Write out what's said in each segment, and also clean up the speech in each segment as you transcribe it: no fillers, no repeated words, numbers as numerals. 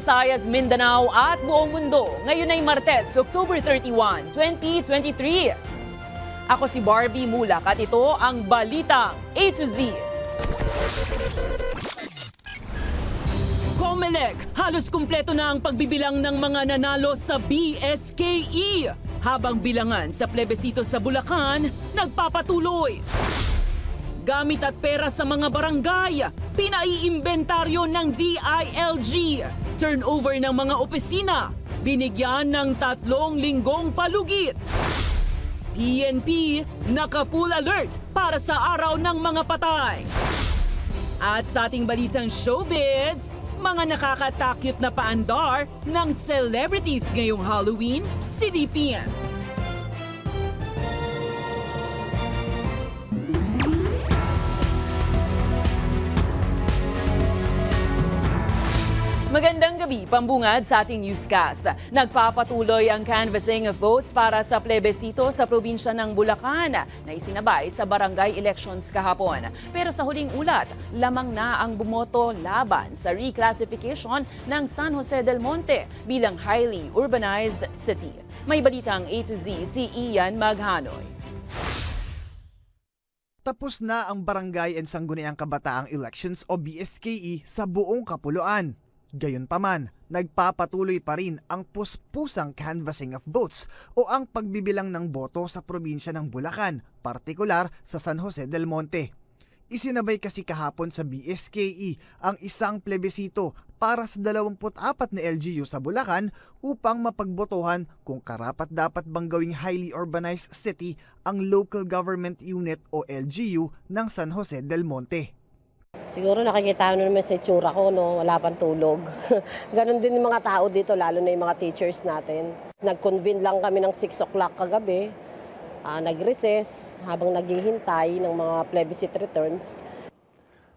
Visayas, Mindanao at buong mundo. Ngayon ay Martes, October 31, 2023. Ako si Barbie Mulak at ito ang Balitang A to Z. COMELEC, halos kumpleto na ang pagbibilang ng mga nanalo sa BSKE. Habang bilangan sa plebisito sa Bulacan, nagpapatuloy. Gamit at pera sa mga barangay, pinaiimbentaryo ng DILG. Turnover ng mga opisina, binigyan ng 3 linggong palugit. PNP, naka-full alert para sa araw ng mga patay. At sa ating balitang showbiz, mga nakakatakyot na paandar ng celebrities ngayong Halloween, silipin. Magandang gabi, pambungad sa ating newscast. Nagpapatuloy ang canvassing of votes para sa plebisito sa probinsya ng Bulacan na isinabay sa barangay elections kahapon. Pero sa huling ulat, lamang na ang bumoto laban sa reclassification ng San Jose del Monte bilang highly urbanized city. May balitang A to Z si Ian Maghanoy. Tapos na ang Barangay and Sangguniang Kabataang Elections o BSKE sa buong Kapuluan. Gayunpaman, nagpapatuloy pa rin ang puspusang canvassing of votes o ang pagbibilang ng boto sa probinsya ng Bulacan, partikular sa San Jose del Monte. Isinabay kasi kahapon sa BSKE ang isang plebisito para sa 24 na LGU sa Bulacan upang mapagbotohan kung karapat-dapat bang gawing highly urbanized city ang Local Government Unit o LGU ng San Jose del Monte. Siguro nakikita nyo naman sa itsura ko, no? Wala pang tulog. Ganon din yung mga tao dito, lalo na yung mga teachers natin. Nag-convene lang kami ng 6 o'clock kagabi. Nag-recess habang naghihintay ng mga plebiscite returns.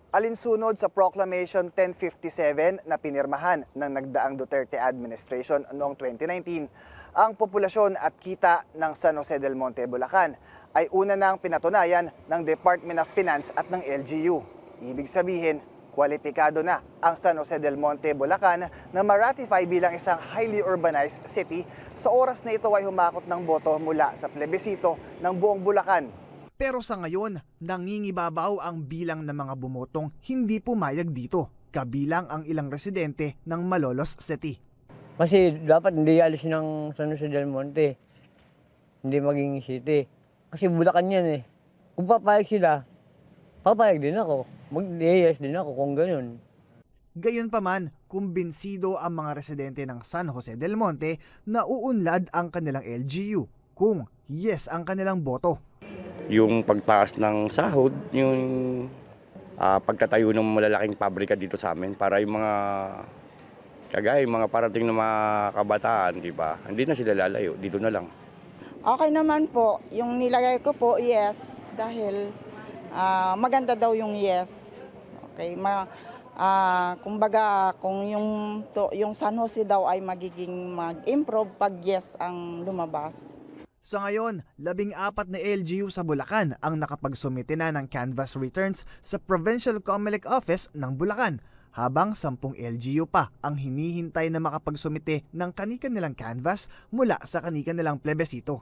Alinsunod sa Proclamation 1057 na pinirmahan ng nagdaang Duterte administration noong 2019, ang populasyon at kita ng San Jose del Monte, Bulacan ay una nang pinatunayan ng Department of Finance at ng LGU. Ibig sabihin, kwalipikado na ang San Jose del Monte, Bulacan na ma-ratify bilang isang highly urbanized city sa oras na ito ay humakot ng boto mula sa plebisito ng buong Bulacan. Pero sa ngayon, nangingibabaw ang bilang ng mga bumotong hindi pumayag dito, kabilang ang ilang residente ng Malolos City. Kasi dapat hindi alis ng San Jose del Monte, hindi maging city. Kasi Bulacan yan eh. Kung papayag sila, papayag din ako. Mag-yes din ako kung gano'n. Gayunpaman, kumbinsido ang mga residente ng San Jose del Monte na uunlad ang kanilang LGU kung yes ang kanilang boto. Yung pagtaas ng sahod, yung pagtatayo ng malalaking pabrika dito sa amin para yung mga kagaya, yung mga parating na mga kabataan, di ba? Hindi na sila lalayo, dito na lang. Okay naman po, yung nilagay ko po yes dahil maganda daw yung yes. Okay, kumbaga kung yung San Jose daw ay magiging mag-improve pag yes ang lumabas. Sa ngayon, 14 na LGU sa Bulacan ang nakapagsumite na ng canvass returns sa Provincial COMELEC Office ng Bulacan, habang 10 LGU pa ang hinihintay na makapagsumite ng kani-kanilang canvass mula sa kani-kanilang plebisito.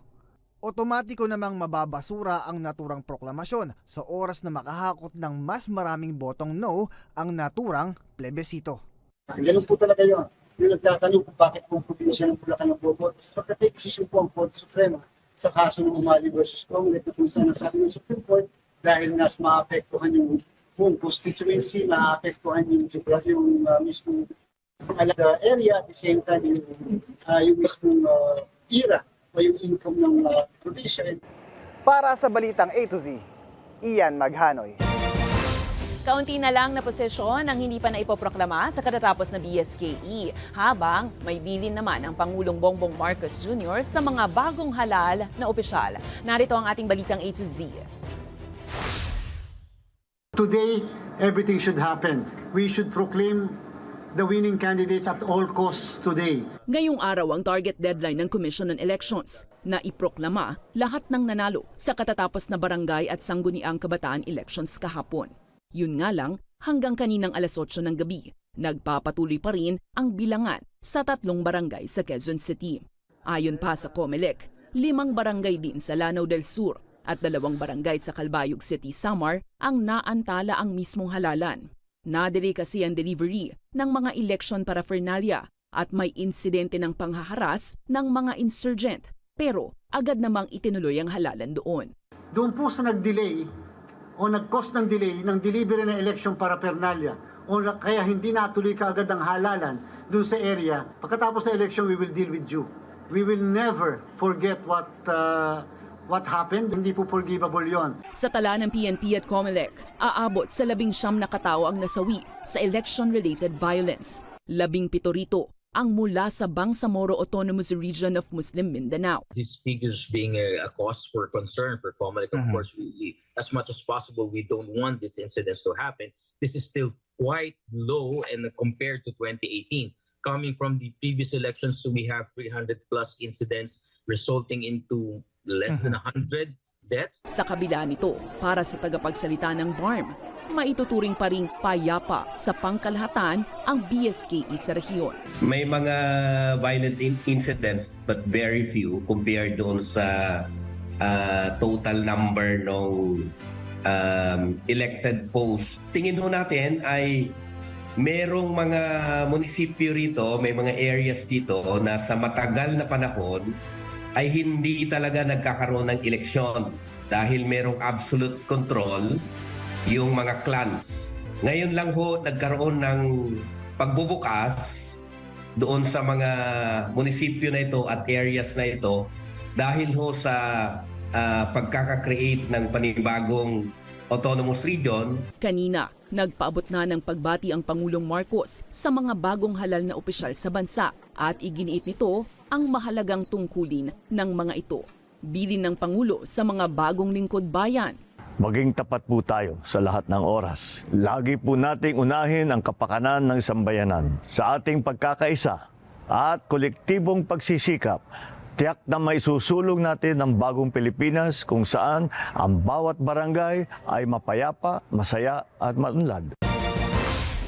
Otomatiko namang mababasura ang naturang proklamasyon sa oras na makahakot ng mas maraming botong no ang naturang plebisito. Ganun po talaga yun. Yung nagtatanong kung bakit po probinsya ng Bulacan ang boboto, pagka-take decision po ang Korte Suprema sa kaso ng Umali versus Comelec kung saan nasabi ng Supreme Court dahil mas maapektuhan yung buong constituency, maapektuhan yung mismong alaga area at the same time yung mismong era o yung income ng probinsya. Para sa Balitang A to Z, Ian Maghanoy. Kaunti na lang na posisyon ang hindi pa naipoproklama sa katatapos na BSKE, habang may bilin naman ang Pangulong Bongbong Marcos Jr. sa mga bagong halal na opisyal. Narito ang ating Balitang A to Z. Today, everything should happen. We should proclaim the winning candidates at all costs today. Ngayong araw ang target deadline ng Commission on Elections na iproklama lahat ng nanalo sa katatapos na barangay at sangguniang kabataan elections kahapon. Yun nga lang, hanggang kaninang alas 8 ng gabi, nagpapatuloy pa rin ang bilangan sa 3 barangay sa Quezon City. Ayon pa sa COMELEC, 5 barangay din sa Lanao del Sur at 2 barangay sa Calbayog City, Samar ang naantala ang mismong halalan. Nadali kasi ang delivery ng mga election paraphernalia at may insidente ng panghaharas ng mga insurgent, pero agad namang itinuloy ang halalan doon. Doon po sa nag-delay o nag-cause ng delay ng delivery ng election paraphernalia o kaya hindi natuloy kaagad ang halalan doon sa area, pagkatapos ng election, we will deal with you. We will never forget what happened. Hindi po forgivable yon. Sa tala ng PNP at COMELEC, aabot sa 19 na katao ang nasawi sa election-related violence. 17 rito ang mula sa Bangsamoro Autonomous Region of Muslim Mindanao. These figures being a cause for concern for COMELEC, of course, we, as much as possible, we don't want these incidents to happen. This is still quite low and compared to 2018. Coming from the previous elections, so we have 300 plus incidents resulting into less than 100 deaths. Sa kabila nito, para sa tagapagsalita ng BARM, maituturing pa ring payapa sa pangkalahatan ang BSKE sa rehiyon. May mga violent incidents but very few compared doon sa total number ng elected posts. Tingin ho natin ay merong mga munisipyo rito, may mga areas dito na sa matagal na panahon ay hindi talaga nagkakaroon ng eleksyon dahil merong absolute control yung mga clans. Ngayon lang ho nagkaroon ng pagbubukas doon sa mga munisipyo na ito at areas na ito dahil ho sa pagkaka-create ng panibagong autonomous region. Kanina, nagpaabot na ng pagbati ang Pangulong Marcos sa mga bagong halal na opisyal sa bansa at iginiit nito ang mahalagang tungkulin ng mga ito. Bilin ng Pangulo sa mga bagong lingkod bayan. Maging tapat po tayo sa lahat ng oras. Lagi po nating unahin ang kapakanan ng sambayanan sa ating pagkakaisa at kolektibong pagsisikap. Tiyak na maisusulong natin ang bagong Pilipinas kung saan ang bawat barangay ay mapayapa, masaya at maunlad.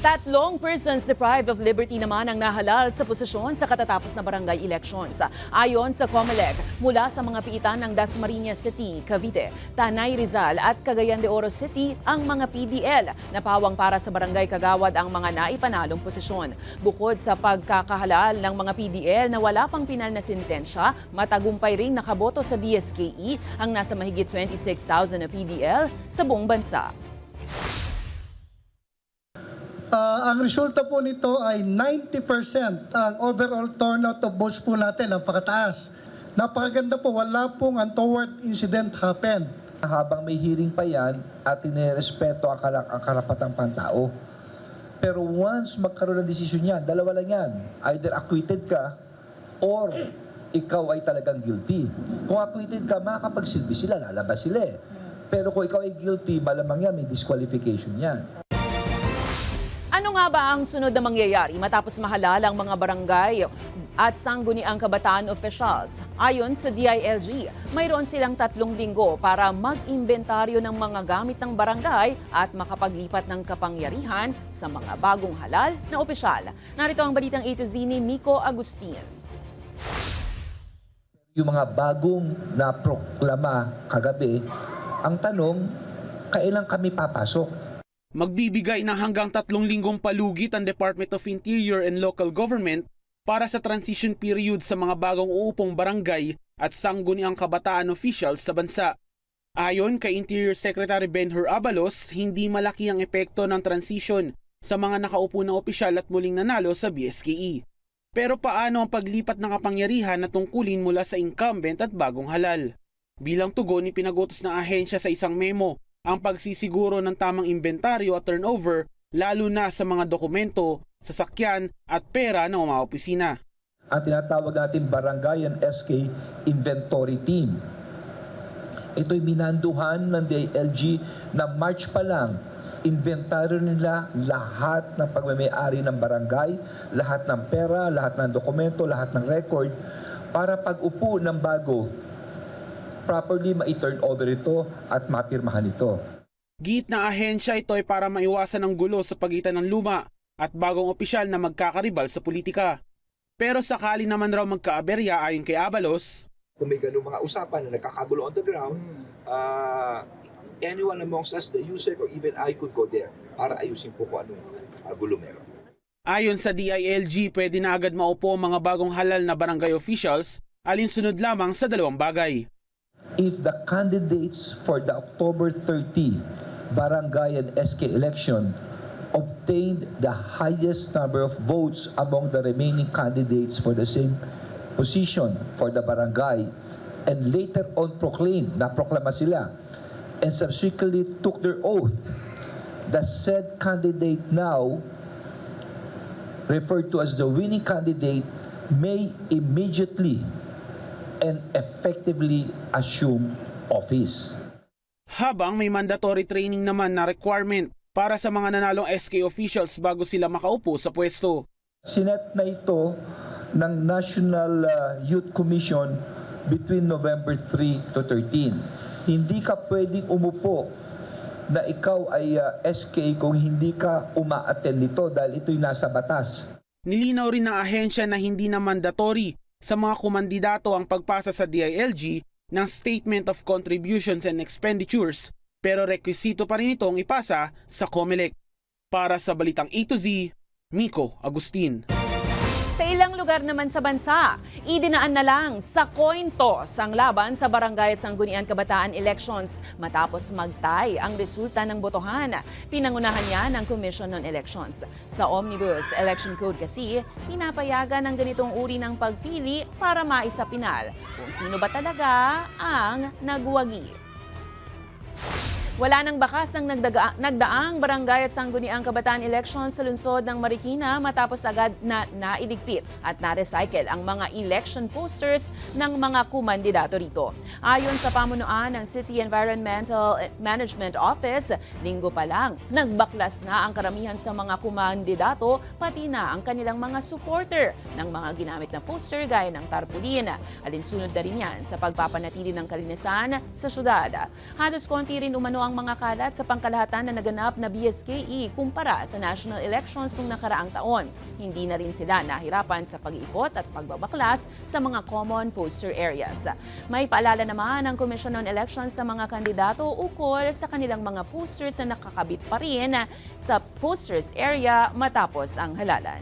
3 persons deprived of liberty naman ang nahalal sa posisyon sa katatapos na barangay elections. Ayon sa COMELEC, mula sa mga piitan ng Dasmariñas City, Cavite, Tanay Rizal at Cagayan de Oro City ang mga PDL. Napawang para sa barangay Kagawad ang mga naipanalong posisyon. Bukod sa pagkakahalal ng mga PDL na wala pang pinal na sentensya, matagumpay ring nakaboto sa BSKE ang nasa mahigit 26,000 na PDL sa buong bansa. Ang resulta po nito ay 90% ang overall turnout of votes po natin, ang pakataas. Napakaganda po, wala pong untoward incident happen. Habang may hearing pa yan at inirespeto ang karapatang pantao. Pero once magkaroon ng desisyon yan, dalawa lang yan. Either acquitted ka or ikaw ay talagang guilty. Kung acquitted ka, makakapagsilbi sila, lalabas sila eh. Pero kung ikaw ay guilty, malamang yan, may disqualification yan. Ano nga ba ang sunod na mangyayari matapos mahalal ang mga barangay at sangguniang kabataan officials? Ayon sa DILG, mayroon silang 3 linggo para mag-imbentaryo ng mga gamit ng barangay at makapaglipat ng kapangyarihan sa mga bagong halal na opisyal. Narito ang balitang A to Z ni Miko Agustin. Yung mga bagong naproklama kagabi, ang tanong, kailan kami papasok? Magbibigay ng hanggang 3 linggong palugit ang Department of Interior and Local Government para sa transition period sa mga bagong uupong barangay at sangguniang kabataan officials sa bansa. Ayon kay Interior Secretary Benhur Abalos, hindi malaki ang epekto ng transition sa mga nakaupo na opisyal at muling nanalo sa BSKE. Pero paano ang paglipat ng kapangyarihan na tungkulin mula sa incumbent at bagong halal? Bilang tugon, ipinagutos ng ahensya sa isang memo ang pagsisiguro ng tamang inventaryo at turnover lalo na sa mga dokumento, sasakyan at pera ng mga opisina. Ang tinatawag natin Barangay and SK Inventory Team. Ito'y minanduhan ng DILG na March pa lang. Inventaryo nila lahat ng pagmamayari ng barangay, lahat ng pera, lahat ng dokumento, lahat ng record para pag-upo ng bago, properly ma-turn over ito at mapirmahan ito. Git na ahensya ito ay para maiwasan ang gulo sa pagitan ng luma at bagong opisyal na magkakaribal sa politika. Pero sakali naman raw magkaaberya ayon kay Abalos, kung may ganung mga usapan na nagkakagulo on the ground, anyone amongst us, the user or even I could go there para ayusin po kung anong gulo meron. ayon sa DILG, pwede na agad maupo ang mga bagong halal na barangay officials alinsunod lamang sa dalawang bagay. If the candidates for the October 30 barangay and SK election obtained the highest number of votes among the remaining candidates for the same position for the barangay and later on proclaimed, naproklama sila, and subsequently took their oath, the said candidate now referred to as the winning candidate may immediately and effectively assume office. Habang may mandatory training naman na requirement para sa mga nanalong SK officials bago sila makaupo sa pwesto. Sinet na ito ng National Youth Commission between November 3 to 13. Hindi ka pwedeng umupo na ikaw ay SK kung hindi ka uma-attend nito dahil ito'y nasa batas. Nilinaw rin ng ahensya na hindi na mandatory sa mga kumandidato ang pagpasa sa DILG ng Statement of Contributions and Expenditures, pero rekwisito pa rin itong ipasa sa COMELEC. Para sa Balitang A to Z, Miko Agustin. Sa ilang lugar naman sa bansa, idinaan na lang sa coin toss ang laban sa Barangay at Sangguniang Kabataan Elections matapos magtay ang resulta ng botohan. Pinangunahan niya ng Commission on Elections. Sa Omnibus Election Code kasi, pinapayagan ng ganitong uri ng pagpili para maisapinal kung sino ba talaga ang nagwagi. Wala nang bakas ng nagdaang Barangay at Sangguniang Kabataan Elections sa lungsod ng Marikina matapos agad na nailigpit at na-recycle ang mga election posters ng mga kumandidato rito. Ayon sa pamunuan ng City Environmental Management Office, linggo pa lang, nagbaklas na ang karamihan sa mga kumandidato pati na ang kanilang mga supporter ng mga ginamit na poster gaya ng tarpaulin. Alinsunod na rin yan sa pagpapanatili ng kalinisan sa syudad. Halos konti rin umano ang mga kalat sa pangkalahatan na naganap na BSKE kumpara sa national elections noong nakaraang taon. Hindi na rin sila nahirapan sa pag-iikot at pagbabaklas sa mga common poster areas. May paalala naman ang Commission on Elections sa mga kandidato ukol sa kanilang mga posters na nakakabit pa rin sa posters area matapos ang halalan.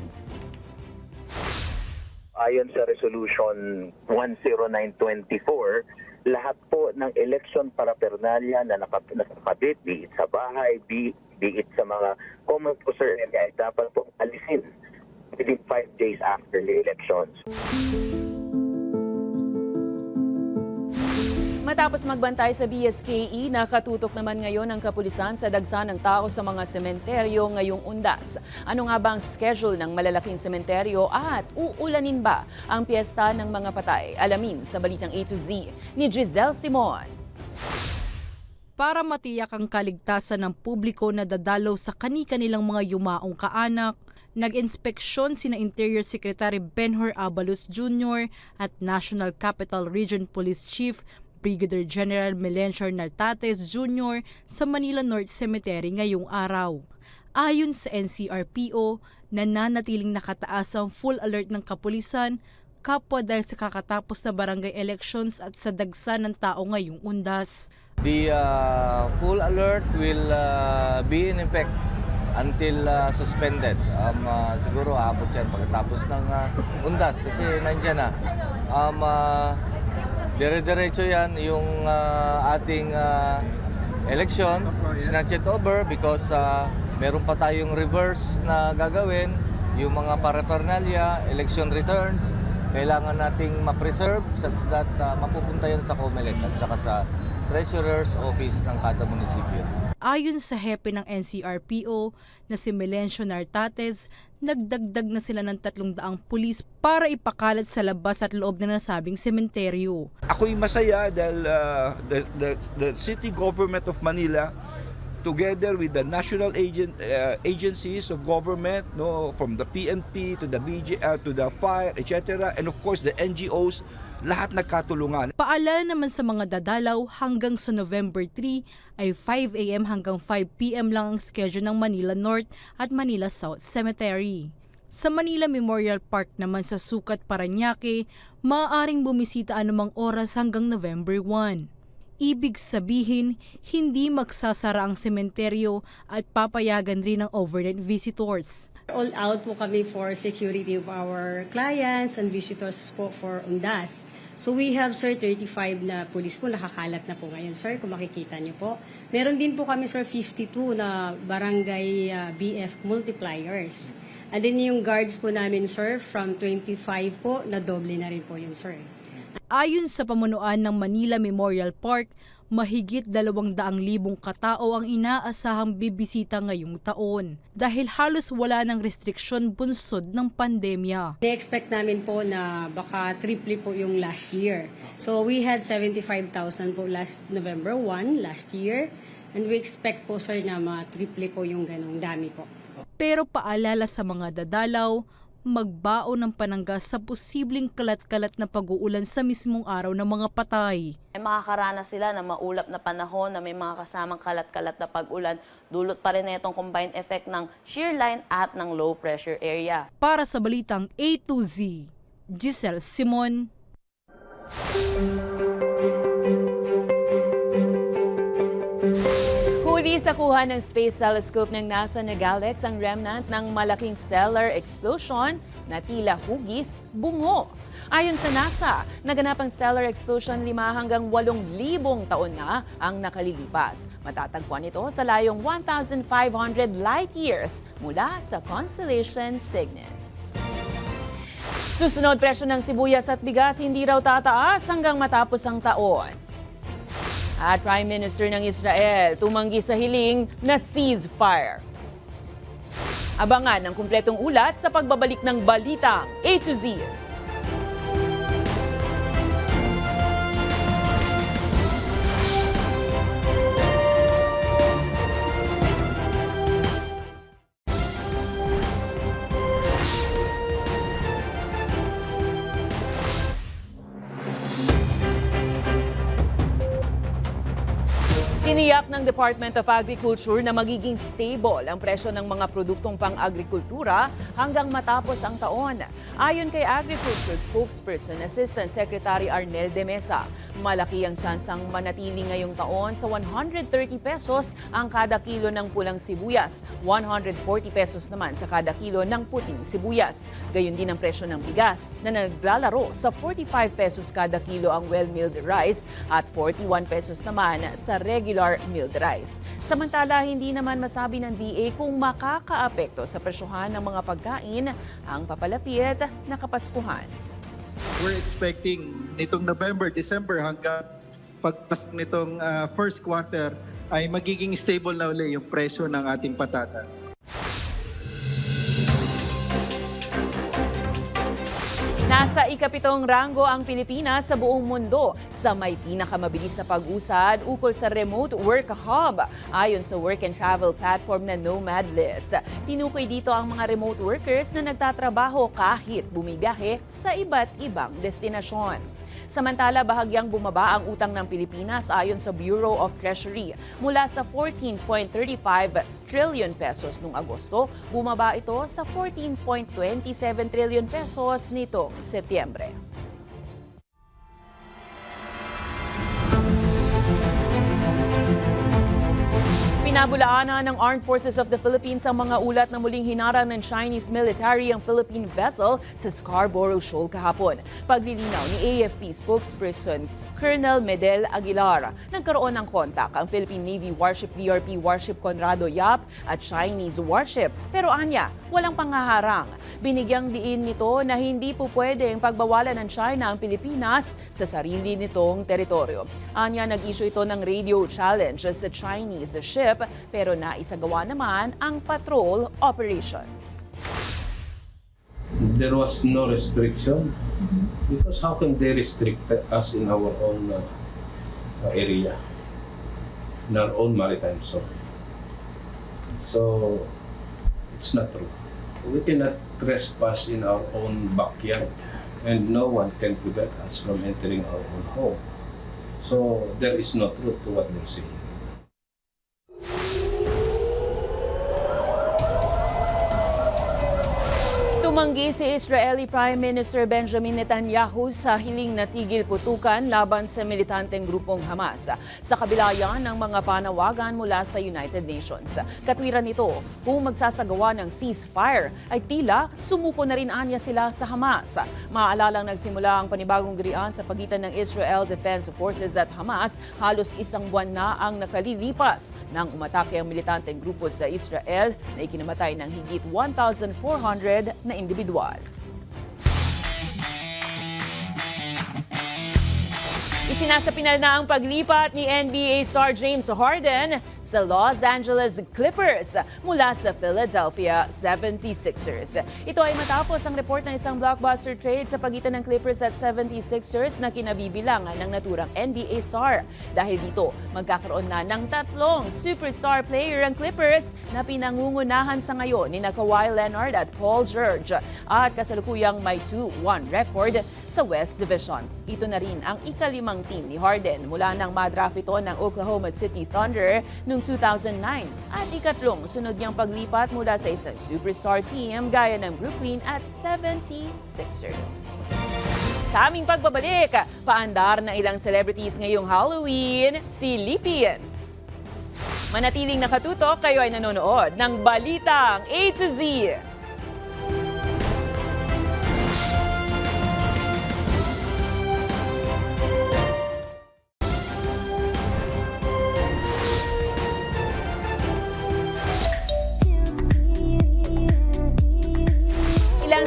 Ayon sa Resolution 10924, lahat po ng election paraphernalia na nakakabit, be it sa bahay, be it sa mga common poster area, ay dapat po alisin within 5 days after the elections. Matapos magbantay sa BSKE, nakatutok naman ngayon ang kapulisan sa dagsa ng tao sa mga sementeryo ngayong Undas. Ano nga ba ang schedule ng malalaking sementeryo at uulanin ba ang piyesta ng mga patay? Alamin sa Balitang A to Z ni Giselle Simon. Para matiyak ang kaligtasan ng publiko na dadalaw sa kani-kanilang mga yumaong kaanak, nag-inspeksyon sina Interior Secretary Benhur Abalos Jr. at National Capital Region Police Chief Brigadier General Melencio Nartates Jr. sa Manila North Cemetery ngayong araw. Ayon sa NCRPO, nananatiling nakataas ang full alert ng kapulisan kapwa dahil sa kakatapos na barangay elections at sa dagsa ng tao ngayong Undas. The full alert will be in effect until suspended. Siguro aabot yan pagkatapos ng Undas kasi nandyan na. Dire-diretso yan yung ating election. It's not yet over because meron pa tayong reverse na gagawin. Yung mga paraphernalia, election returns, kailangan nating ma-preserve such that mapupunta yan sa COMELEC at saka sa Treasurer's Office ng kada munisipyo. Ayon sa hepe ng NCRPO na si Melencio Nartates, nagdagdag na sila ng 300 pulis para ipakalat sa labas at loob na nasabing sementeryo. Ako'y masaya dahil the city government of Manila together with the national agencies of government, from the PNP to the BJ to the fire, etc., and of course the NGOs lahat nagkatulungan. Paalala naman sa mga dadalaw, hanggang sa November 3 ay 5 a.m. hanggang 5 p.m. lang ang schedule ng Manila North at Manila South Cemetery. Sa Manila Memorial Park naman sa Sucat, Parañaque, maaaring bumisita anumang oras hanggang November 1. Ibig sabihin, hindi magsasara ang sementeryo at papayagan rin ng overnight visitors. All out po kami for security of our clients and visitors po for Undas. So we have, sir, 35 na police po, nakakalat na po ngayon, sir, kung makikita niyo po. Meron din po kami, sir, 52 na barangay BF multipliers. And then yung guards po namin, sir, from 25 po, na doble na rin po yun, sir. Ayon sa pamunuan ng Manila Memorial Park, mahigit 200,000 katao ang inaasahang bibisita ngayong taon dahil halos wala ng restriksyon bunsod ng pandemya. I-expect namin po na baka triple po yung last year. So we had 75,000 po last November 1, last year. And we expect po, sir, na triple po yung ganong dami po. Pero paalala sa mga dadalaw, magbaon ng panangga sa posibleng kalat-kalat na pag-uulan sa mismong araw ng mga patay. Makakaranas sila na maulap na panahon na may mga kasamang kalat-kalat na pag-ulan. Dulot pa rin na itong combined effect ng shear line at ng low pressure area. Para sa Balitang A to Z, Giselle Simon. Huli sa kuha ng Space Telescope ng NASA na Galax ang remnant ng malaking stellar explosion na tila hugis bungo. Ayon sa NASA, naganap ang stellar explosion 5 hanggang 8,000 taon na ang nakalilipas. Matatagpuan ito sa layong 1,500 light years mula sa constellation Cygnus. Susunod, presyo ng sibuyas at bigas hindi raw tataas hanggang matapos ang taon. At Prime Minister ng Israel tumanggi sa hiling na ceasefire. Abangan ang kumpletong ulat sa pagbabalik ng Balitang A to Z. Tiniyak ng Department of Agriculture na magiging stable ang presyo ng mga produktong pang-agrikultura hanggang matapos ang taon. Ayon kay Agriculture Spokesperson Assistant Secretary Arnel de Mesa, malaki ang tsansang manatili ngayong taon sa 130 pesos ang kada kilo ng pulang sibuyas, 140 pesos naman sa kada kilo ng puting sibuyas. Gayon din ang presyo ng bigas na naglalaro sa 45 pesos kada kilo ang well-milled rice at 41 pesos naman sa regular milled rice. Samantala, hindi naman masabi ng DA kung makakaapekto sa presyohan ng mga pagkain ang papalapit na Kapaskuhan. We're expecting nitong November, December hanggang pagpasok nitong first quarter ay magiging stable na uli yung presyo ng ating patatas. Nasa ikapitong ranggo ang Pilipinas sa buong mundo sa may pinakamabilis sa pag-usad ukol sa Remote Work Hub ayon sa work and travel platform na Nomad List. Tinukoy dito ang mga remote workers na nagtatrabaho kahit bumibiyahe sa iba't ibang destinasyon. Samantala, bahagyang bumaba ang utang ng Pilipinas ayon sa Bureau of Treasury. Mula sa 14.35 trillion pesos noong Agosto, bumaba ito sa 14.27 trillion pesos nitong Setyembre. Pinabulaanan ng Armed Forces of the Philippines ang mga ulat na muling hinarang ng Chinese military ang Philippine vessel sa Scarborough Shoal kahapon. Paglilinaw ni AFP spokesperson Colonel Medel Aguilar, nagkaroon ng kontak ang Philippine Navy Warship DRP Warship Conrado Yap at Chinese warship. Pero anya, walang panghaharang. Binigyang diin nito na hindi po pwedeng pagbawalan ng China ang Pilipinas sa sarili nitong teritoryo. Anya, nag-issue ito ng radio challenge sa Chinese ship pero naisagawa naman ang patrol operations. There was no restriction because how can they restrict us in our own area, in our own maritime zone? So it's not true. We cannot trespass in our own backyard. and no one can prevent us from entering our own home. So there is no truth to what they're saying. Tumanggi si Israeli Prime Minister Benjamin Netanyahu sa hiling na tigil putukan laban sa militanteng grupong Hamas sa kabila yan ng mga panawagan mula sa United Nations. Katwiran nito, kung magsasagawa ng ceasefire ay tila sumuko na rin anya sila sa Hamas. Maalalang nagsimula ang panibagong girian sa pagitan ng Israel Defense Forces at Hamas halos isang buwan na ang nakalilipas nang umatake ang militanteng grupo sa Israel na ikinamatay ng higit 1,400 na individual. Isinasapinal na ang paglipat ni NBA star James Harden sa Los Angeles Clippers mula sa Philadelphia 76ers. Ito ay matapos ang report ng isang blockbuster trade sa pagitan ng Clippers at 76ers na kinabibilangan ng naturang NBA star. Dahil dito, magkakaroon na ng 3 superstar player ang Clippers na pinangungunahan sa ngayon ni Kawhi Leonard at Paul George at kasalukuyang may 2-1 record sa West Division. Ito na rin ang ika-5 team ni Harden mula nang madraft ito ng Oklahoma City Thunder noong 2009 at ika-3 sunod niyang paglipat mula sa isang superstar team gaya ng Brooklyn at 76ers. Sa aming pagbabalik, paandar na ilang celebrities ngayong Halloween, si Lipin. Manatiling nakatutok, kayo ay nanonood ng Balitang A to Z.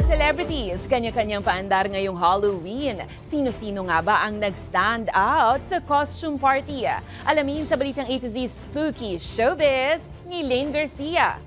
Celebrities, kanya-kanyang paandar ngayong Halloween. Sino-sino nga ba ang nag-stand out sa costume party? Alamin sa Balitang A to Z Spooky Showbiz ni Lane Garcia.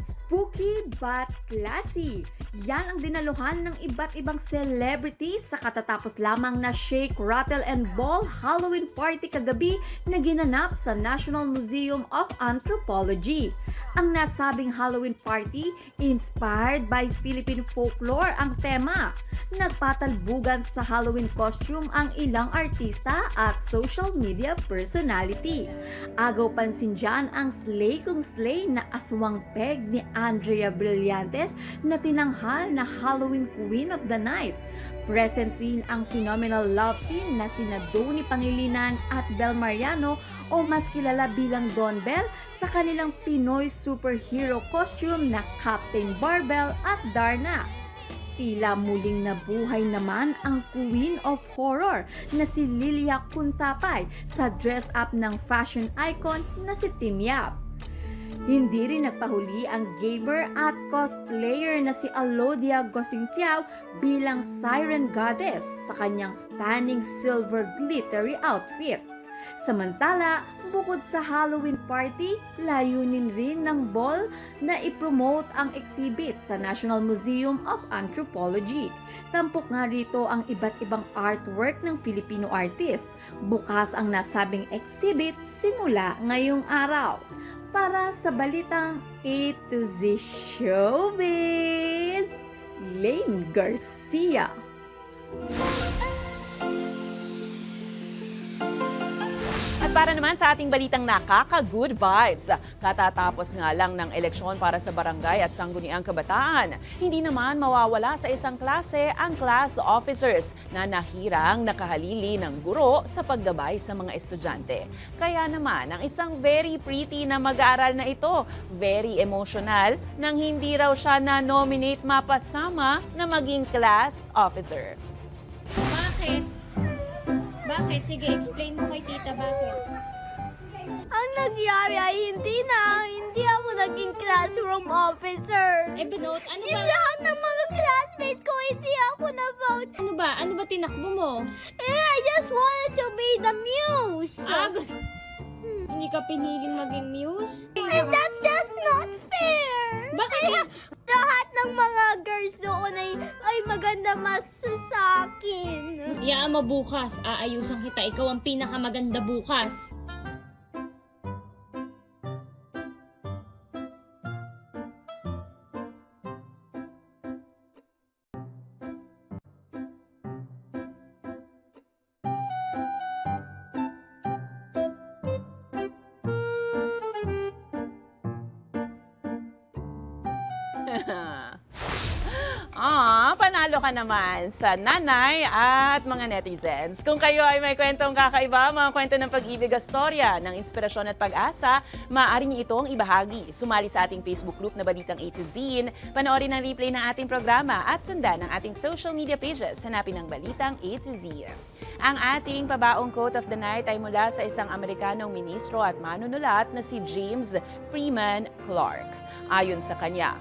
Spooky but classy. Yan ang dinaluhan ng iba't ibang celebrities sa katatapos lamang na Shake, Rattle and Ball Halloween party kagabi na ginanap sa National Museum of Anthropology. Ang nasabing Halloween party, inspired by Philippine folklore ang tema. Nagpatalbugan sa Halloween costume ang ilang artista at social media personality. Agaw pansin dyan ang slay kung slay na aswang peg ni Andrea Brillantes na tinanghal na Halloween Queen of the Night. Present rin ang phenomenal love team na sina Donnie Pangilinan at Bel Mariano o mas kilala bilang Don Bell sa kanilang Pinoy superhero costume na Captain Barbell at Darna. Tila muling nabuhay naman ang Queen of Horror na si Lilia Kuntapay sa dress-up ng fashion icon na si Tim Yap. Hindi rin nagpahuli ang gamer at cosplayer na si Alodia Gosingfiao bilang Siren Goddess sa kanyang stunning silver glittery outfit. Samantala, bukod sa Halloween party, layunin rin ng ball na ipromote ang exhibit sa National Museum of Anthropology. Tampok nga rito ang iba't ibang artwork ng Filipino artist. Bukas ang nasabing exhibit simula ngayong araw. Para sa Balitang A to Z Showbiz, Lane Garcia. At para naman sa ating balitang nakaka-good vibes, katatapos nga lang ng eleksyon para sa barangay at sangguniang kabataan, hindi naman mawawala sa isang klase ang class officers na nahirang nakahalili ng guro sa paggabay sa mga estudyante. Kaya naman, ang isang very pretty na mag-aaral na ito, very emotional, nang hindi raw siya na-nominate mapasama na maging class officer. Bakit? Bakit? Sige, explain mo kay tita bakit. Ang nangyari ay hindi ako naging classroom officer. Binot, ano ba? Lahat ng mga classmates ko, hindi ako na-vote. Ano ba? Ano ba tinakbo mo? I just wanted to be the muse. Gusto... Hindi ka piniling maging muse? And that's just not fair. Bakit? Lahat ng mga girls doon ay maganda mas sa akin. Iyaan mo bukas. Aayusan kita. Ikaw ang pinakamaganda bukas. Panalo ka naman sa nanay at mga netizens. Kung kayo ay may kwentong kakaiba, mga kwento ng pag-ibig at storya, ng inspirasyon at pag-asa, maaari niyo itong ibahagi. Sumali sa ating Facebook group na Balitang A to Z, panoorin ang replay ng ating programa at sundan ang ating social media pages. Hanapin ang Balitang A to Z. Ang ating pabaong quote of the night ay mula sa isang Amerikanong ministro at manunulat na si James Freeman Clark. Ayon sa kanya,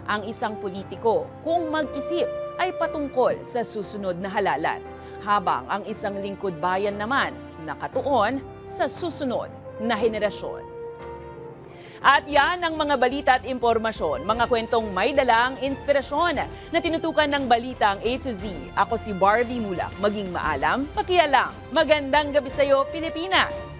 ang isang politiko, kung mag-isip, ay patungkol sa susunod na halalan, habang ang isang lingkod bayan naman nakatuon sa susunod na henerasyon. At yan ang mga balita at impormasyon, mga kwentong may dalang inspirasyon na tinutukan ng Balitang A to Z. Ako si Barbie Mulak, maging maalam, pakialam. Magandang gabi sa'yo, Pilipinas!